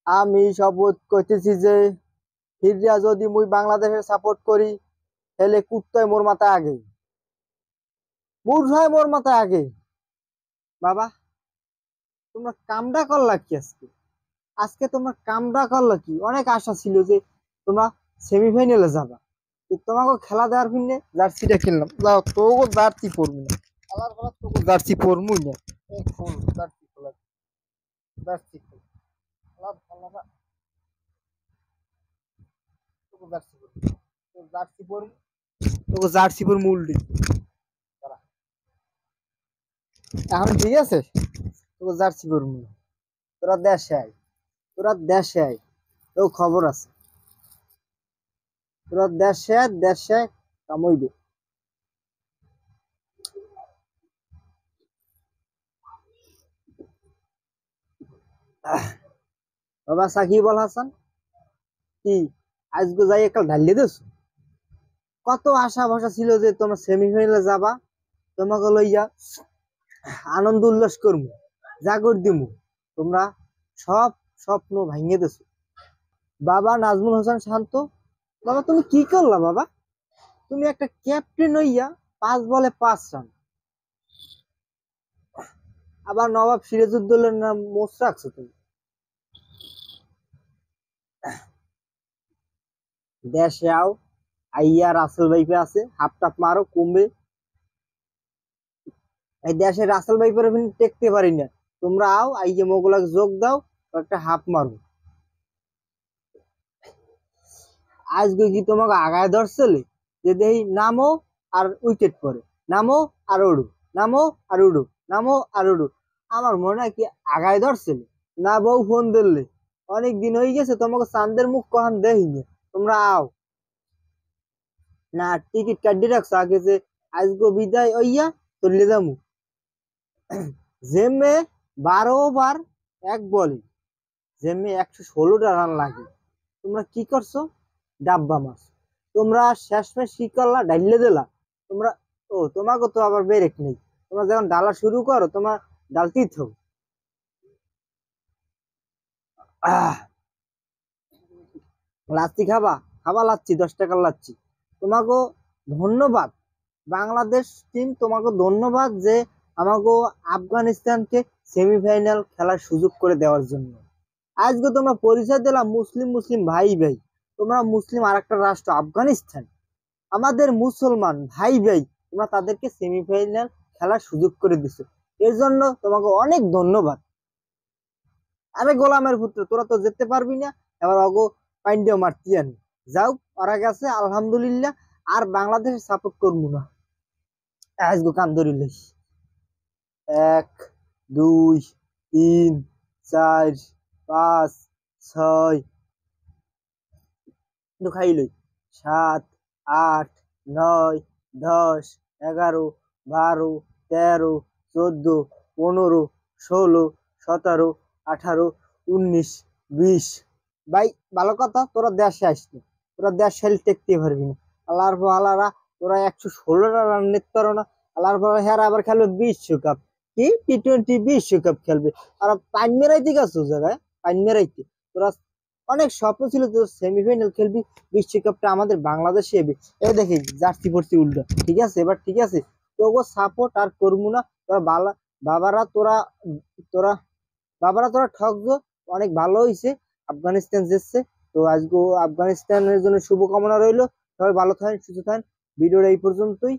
আমি শপথ করতেছি যে ফিররিয়া যদি মুই বাংলাদেশের সাপোর্ট করি তাহলে কুত্তায় মোর মাথায় আগে বুঝায় মোর মাথায় আগে। বাবা, তোমরা কামডা করলা কি আজকে? আজকে তোমরা কামডা করলা কি? অনেক আশা ছিল যে তোমরা সেমিফাইনালে যাবা, তো তোমাকে খেলা দেওয়ার জন্য জার্সিটা কিনলাম। যাও, তোকে জার্সি পরবো না, খেলার খেলা তোকে জার্সি পরবই না। এই খোল জার্সি, খোলা জার্সি খোল, খেলার খেলাটা তোকে জার্সি পরবো, তোকে জার্সি পরবো, তোকে জার্সি পর মূল দিই। এখন ঠিক আছে, তোকে জার্সি পরবো না। তোরা দেশে আয়, তোরা দেশে আয়, তো খবর আছে। তোরা দেশে দেশে কামইবে। বাবা সাকিব আল হাসান, কি আজকে যাই একটা ঢালিয়ে দিস? কত আশা ভরসা ছিল যে তোমরা সেমিফাইনালে যাবা, তোমাকে লইয়া আনন্দ উল্লাস করবো, জাগর দিমু। তোমরা সব স্বপ্ন ভাঙিয়ে দিছো। বাবা নাজমুল হোসেন শান্ত, বাবা তুমি কি করলা বাবা? তুমি একটা ক্যাপ্টেন হইয়া 5 বলে 5 রান, আবার নবাব সিরাজউদ্দৌলার নাম মোচ রাখছো তুমি। দেশে আও, আইয়া রাসেল ভাইপে আছে, হাফ টাপ মারো কমবে। এই দেশে রাসেল ভাইপের টেকতে পারি না, তোমরা আও আইয়া মোগুলাকে যোগ দাও, একটা হাফ মারবো। আজকে কি তোমাকে আগায় ধরছিলে যে দেই নামো আর উইকেট পরে, নামো আর উড়ু, নামো আর উড়ু, নামো আর উড়ু। আমার মনে হয় কি আগায় ধরছিলে না? বউ ফোন দিলে অনেক দিন হয়ে গেছে, তোমাকে চান্দের মুখ কখন দেখিনি। তোমরা আও না, টিকিট কাটি রাখছো আগে যে আজকে বিদায় হইয়া চলে যাবো। জেমে 12 ওভার 1 বলে, জেমে 116টা রান লাগে, তোমরা কি করছো? ডাব্বা মাছ। তোমরা শেষমেশ কি করলা? ডাইলে দিলা তোমরা। ও তোমাকে তো আবার ব্রেক নেই, তোমরা যখন ডালা শুরু করো তোমার ডালতেই থাকো। লাচ্ছি খাবা? খাবা লাচ্ছি, 10 টাকার লাচ্ছি। তোমাকে ধন্যবাদ বাংলাদেশ টিম, তোমাকে ধন্যবাদ যে আমাকে আফগানিস্তানকে সেমিফাইনাল খেলার সুযোগ করে দেওয়ার জন্য। আজকে তোমরা পরিচয় দিলাম মুসলিম মুসলিম ভাই ভাই। তোমরা মুসলিম আর একটা রাষ্ট্র আফগানিস্তান, আমাদের মুসলমান ভাই ভাই, তোমরা তাদেরকে সেমিফাইনাল খেলার সুযোগ করে দিছো, এর জন্য তোমাকে অনেক ধন্যবাদ। আরে গোলামের পুত্র, তোরা তো যেতে পারবি না, এবার অগো পাইন্ডিও মারতি আনি। যাও, ওরা গেছে আলহামদুলিল্লাহ, আর বাংলাদেশ সাপোর্ট করবো না। আজকে কান ধরিলে 1 2 3 4 5 6 খাইলই 7 8 9 10 11 12 13 14 15 16 17 18 19 20। ভাই ভালো কথা, তোরা দেশে আসবি, তোরা দেশ টেকতে পারবি না। আল্লাহর আল্লাহরা তোরা 116টা রান নিতে পারো না। আল্লাহর হেরা আবার খেলবে বিশ্বকাপ, কি T20 বিশ্বকাপ খেলবে। আর পাইন মেরাইতে গেছো জায়গায়, পাইন মেরাইতে। তোরা অনেক স্বপ্ন ছিল তোর সেমিফাইনাল খেলবি, বিশ্বকাপটা আমাদের বাংলাদেশে এবি। এই দেখি জার্সি পড়ছি উল্টা, ঠিক আছে এবার ঠিক আছে। তোকে সাপোর্ট আর করবো না। তোরা বাবারা তোরা তোরা বাবারা তোরা ঠকছো, অনেক ভালো হয়েছে আফগানিস্তান জিতছে। তো আজকে আফগানিস্তানের জন্য শুভকামনা রইলো। সবাই ভালো থাকেন, সুস্থ থাকেন। ভিডিওটা এই পর্যন্তই।